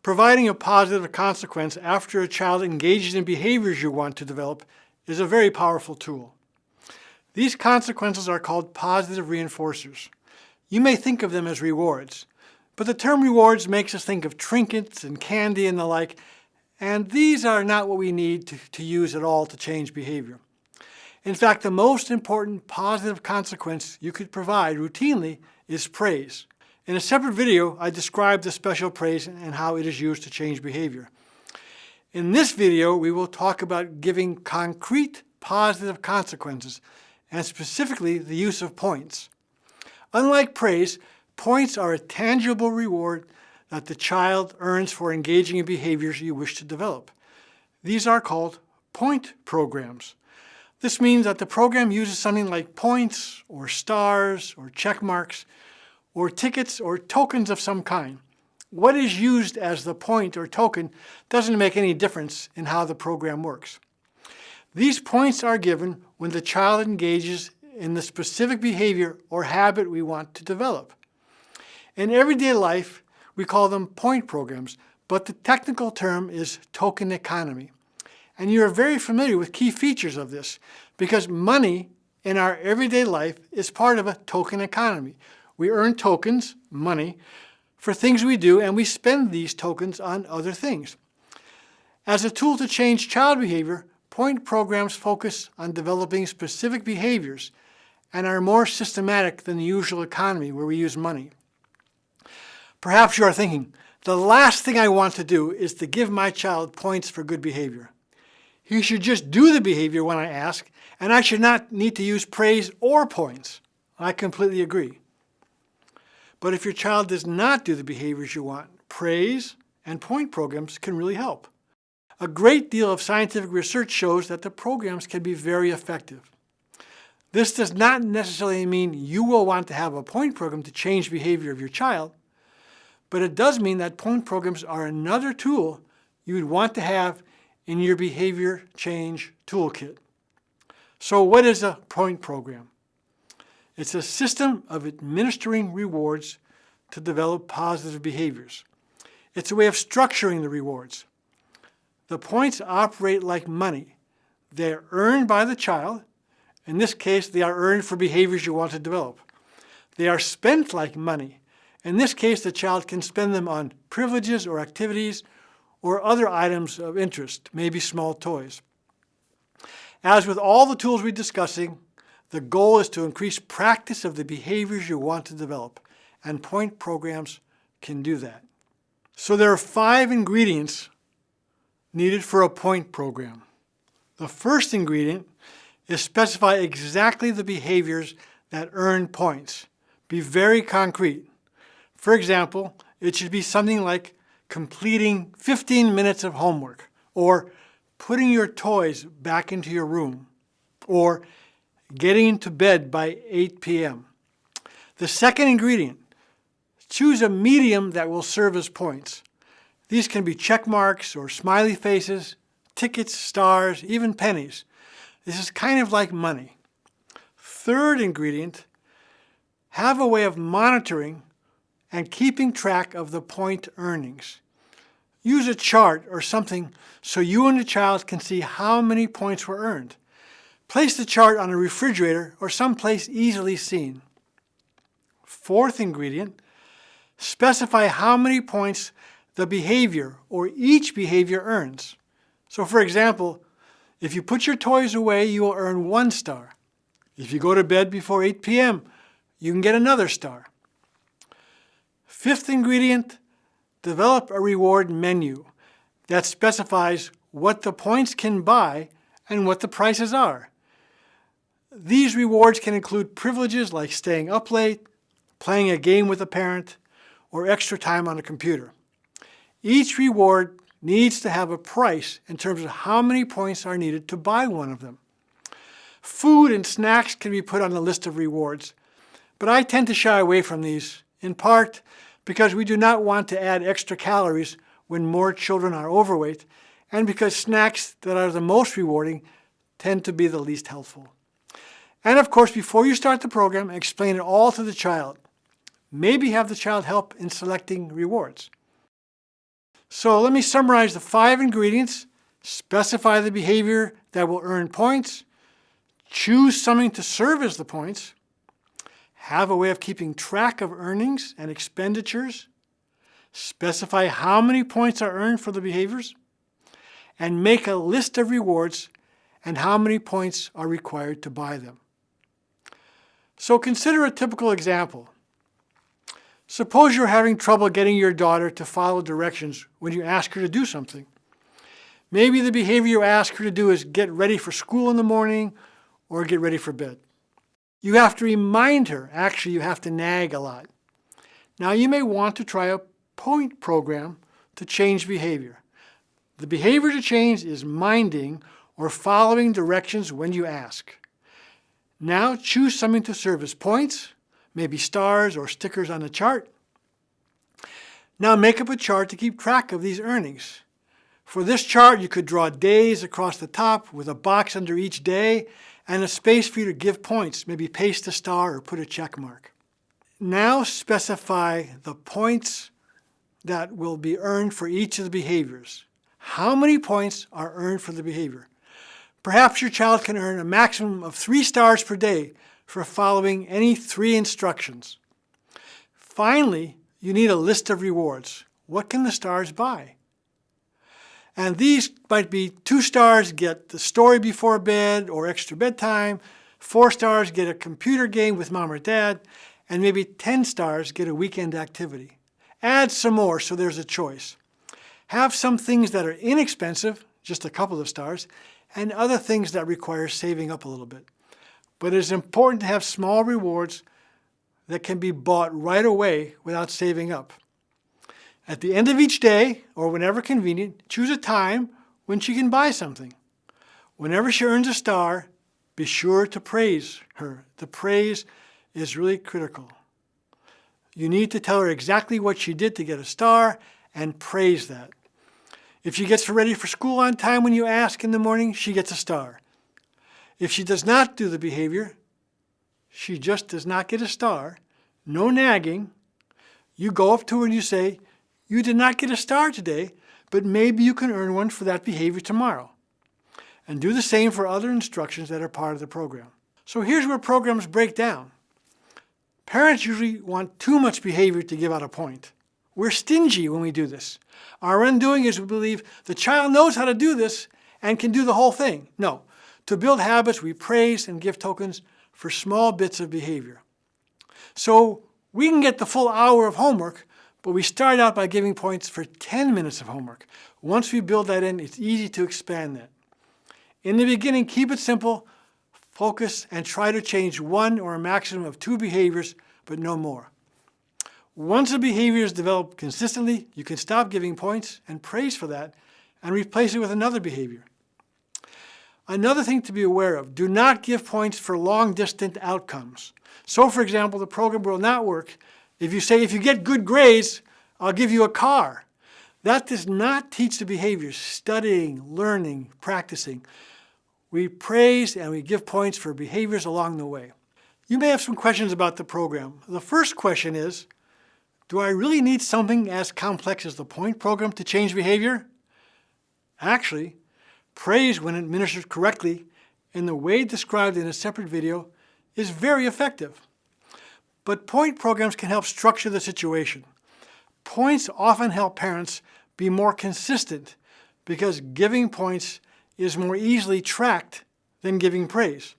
Providing a positive consequence after a child engages in behaviors you want to develop is a very powerful tool. These consequences are called positive reinforcers. You may think of them as rewards, but the term rewards makes us think of trinkets and candy and the like, and these are not what we need to use at all to change behavior. In fact, the most important positive consequence you could provide routinely is praise. In a separate video, I describe the special praise and how it is used to change behavior. In this video, we will talk about giving concrete positive consequences, and specifically the use of points. Unlike praise, points are a tangible reward that the child earns for engaging in behaviors you wish to develop. These are called point programs. This means that the program uses something like points or stars or check marks or tickets or tokens of some kind. What is used as the point or token doesn't make any difference in how the program works. These points are given when the child engages in the specific behavior or habit we want to develop. In everyday life, we call them point programs, but the technical term is token economy. And you are very familiar with key features of this because money in our everyday life is part of a token economy. We earn tokens, money, for things we do, and we spend these tokens on other things. As a tool to change child behavior, point programs focus on developing specific behaviors and are more systematic than the usual economy where we use money. Perhaps you are thinking, the last thing I want to do is to give my child points for good behavior. He should just do the behavior when I ask, and I should not need to use praise or points. I completely agree. But if your child does not do the behaviors you want, praise and point programs can really help. A great deal of scientific research shows that the programs can be very effective. This does not necessarily mean you will want to have a point program to change behavior of your child, but it does mean that point programs are another tool you would want to have in your behavior change toolkit. So what is a point program? It's a system of administering rewards to develop positive behaviors. It's a way of structuring the rewards. The points operate like money. They are earned by the child. In this case, they are earned for behaviors you want to develop. They are spent like money. In this case, the child can spend them on privileges or activities or other items of interest, maybe small toys. As with all the tools we're discussing, the goal is to increase practice of the behaviors you want to develop, and point programs can do that. So there are 5 ingredients needed for a point program. The first ingredient is specify exactly the behaviors that earn points. Be very concrete. For example, it should be something like completing 15 minutes of homework, or putting your toys back into your room, or getting into bed by 8 p.m. The second ingredient, choose a medium that will serve as points. These can be check marks or smiley faces, tickets, stars, even pennies. This is kind of like money. Third ingredient, have a way of monitoring and keeping track of the point earnings. Use a chart or something so you and the child can see how many points were earned. Place the chart on a refrigerator or someplace easily seen. Fourth ingredient, specify how many points the behavior or each behavior earns. So for example, if you put your toys away, you will earn 1 star. If you go to bed before 8 p.m., you can get another star. Fifth ingredient, develop a reward menu that specifies what the points can buy and what the prices are. These rewards can include privileges like staying up late, playing a game with a parent, or extra time on a computer. Each reward needs to have a price in terms of how many points are needed to buy one of them. Food and snacks can be put on the list of rewards, but I tend to shy away from these, in part because we do not want to add extra calories when more children are overweight, and because snacks that are the most rewarding tend to be the least helpful. And of course, before you start the program, explain it all to the child. Maybe have the child help in selecting rewards. So let me summarize the 5 ingredients. Specify the behavior that will earn points. Choose something to serve as the points. Have a way of keeping track of earnings and expenditures. Specify how many points are earned for the behaviors. And make a list of rewards and how many points are required to buy them. So consider a typical example. Suppose you're having trouble getting your daughter to follow directions when you ask her to do something. Maybe the behavior you ask her to do is get ready for school in the morning or get ready for bed. You have to remind her. Actually, you have to nag a lot. Now, you may want to try a point program to change behavior. The behavior to change is minding or following directions when you ask. Now, choose something to serve as points, maybe stars or stickers on a chart. Now, make up a chart to keep track of these earnings. For this chart, you could draw days across the top with a box under each day and a space for you to give points, maybe paste a star or put a check mark. Now specify the points that will be earned for each of the behaviors. How many points are earned for the behavior? Perhaps your child can earn a maximum of 3 stars per day for following any 3 instructions. Finally, you need a list of rewards. What can the stars buy? And these might be 2 stars, get the story before bed or extra bedtime. 4 stars, get a computer game with mom or dad. And maybe 10 stars, get a weekend activity. Add some more so there's a choice. Have some things that are inexpensive, just a couple of stars, and other things that require saving up a little bit. But it's important to have small rewards that can be bought right away without saving up. At the end of each day, or whenever convenient, choose a time when she can buy something. Whenever she earns a star, be sure to praise her. The praise is really critical. You need to tell her exactly what she did to get a star and praise that. If she gets ready for school on time when you ask in the morning, she gets a star. If she does not do the behavior, she just does not get a star. No nagging. You go up to her and you say, "You did not get a star today, but maybe you can earn one for that behavior tomorrow." And do the same for other instructions that are part of the program. So here's where programs break down. Parents usually want too much behavior to give out a point. We're stingy when we do this. Our undoing is we believe the child knows how to do this and can do the whole thing. No. To build habits, we praise and give tokens for small bits of behavior. So we can get the full hour of homework, but we start out by giving points for 10 minutes of homework. Once we build that in, it's easy to expand that. In the beginning, keep it simple, focus, and try to change 1 or a maximum of 2 behaviors, but no more. Once a behavior is developed consistently, you can stop giving points and praise for that and replace it with another behavior. Another thing to be aware of, do not give points for long-distant outcomes. So, for example, the program will not work if you say, if you get good grades, I'll give you a car. That does not teach the behaviors, studying, learning, practicing. We praise and we give points for behaviors along the way. You may have some questions about the program. The first question is, do I really need something as complex as the point program to change behavior? Actually, praise when administered correctly in the way described in a separate video is very effective. But point programs can help structure the situation. Points often help parents be more consistent because giving points is more easily tracked than giving praise.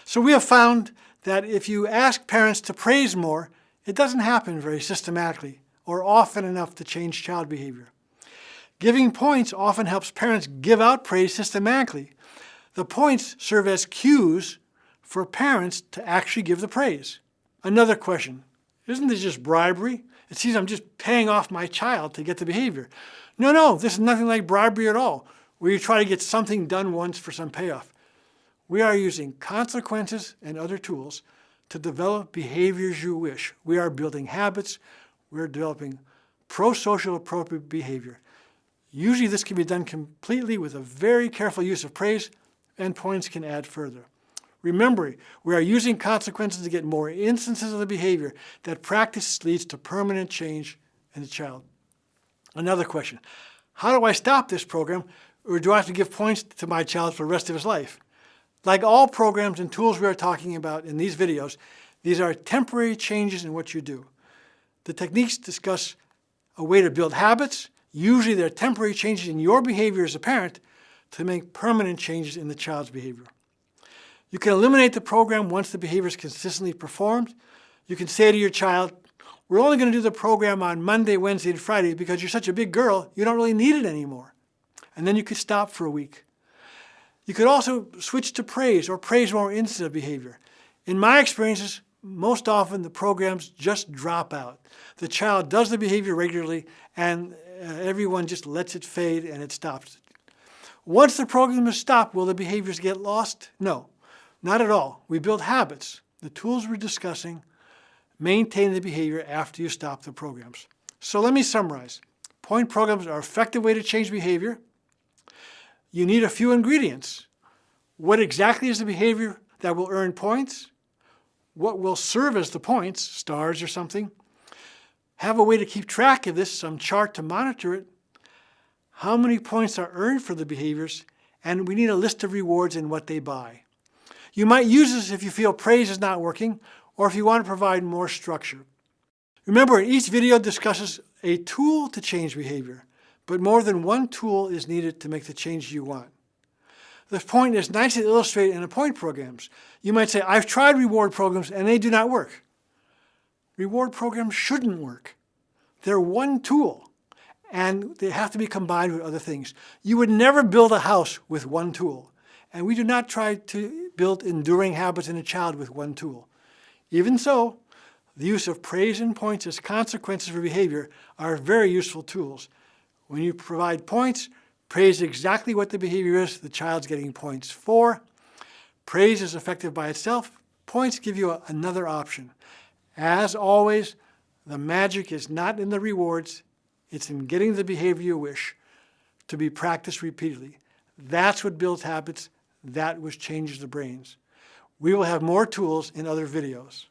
So we have found that if you ask parents to praise more, it doesn't happen very systematically or often enough to change child behavior. Giving points often helps parents give out praise systematically. The points serve as cues for parents to actually give the praise. Another question, isn't this just bribery? It seems I'm just paying off my child to get the behavior. No, this is nothing like bribery at all, where you try to get something done once for some payoff. We are using consequences and other tools to develop behaviors you wish. We are building habits. We're developing pro-social appropriate behavior. Usually this can be done completely with a very careful use of praise, and points can add further. Remember, we are using consequences to get more instances of the behavior. That practice leads to permanent change in the child. Another question, how do I stop this program, or do I have to give points to my child for the rest of his life? Like all programs and tools we are talking about in these videos, these are temporary changes in what you do. The techniques discuss a way to build habits. Usually they're temporary changes in your behavior as a parent to make permanent changes in the child's behavior. You can eliminate the program once the behavior is consistently performed. You can say to your child, we're only going to do the program on Monday, Wednesday, and Friday because you're such a big girl, you don't really need it anymore. And then you could stop for a week. You could also switch to praise or praise more instead of behavior. In my experiences, most often the programs just drop out. The child does the behavior regularly and everyone just lets it fade and it stops. Once the program is stopped, will the behaviors get lost? No, not at all. We build habits. The tools we're discussing maintain the behavior after you stop the programs. So let me summarize. Point programs are an effective way to change behavior. You need a few ingredients. What exactly is the behavior that will earn points? What will serve as the points, stars or something? Have a way to keep track of this, some chart to monitor it. How many points are earned for the behaviors? And we need a list of rewards and what they buy. You might use this if you feel praise is not working or if you want to provide more structure. Remember, each video discusses a tool to change behavior, but more than one tool is needed to make the change you want. The point is nicely illustrated in the point programs. You might say, I've tried reward programs and they do not work. Reward programs shouldn't work. They're one tool and they have to be combined with other things. You would never build a house with one tool. And we do not try to build enduring habits in a child with one tool. Even so, the use of praise and points as consequences for behavior are very useful tools. When you provide points, praise exactly what the behavior is the child's getting points for. Praise is effective by itself. Points give you another option. As always, the magic is not in the rewards. It's in getting the behavior you wish to be practiced repeatedly. That's what builds habits. That which changes the brains. We will have more tools in other videos.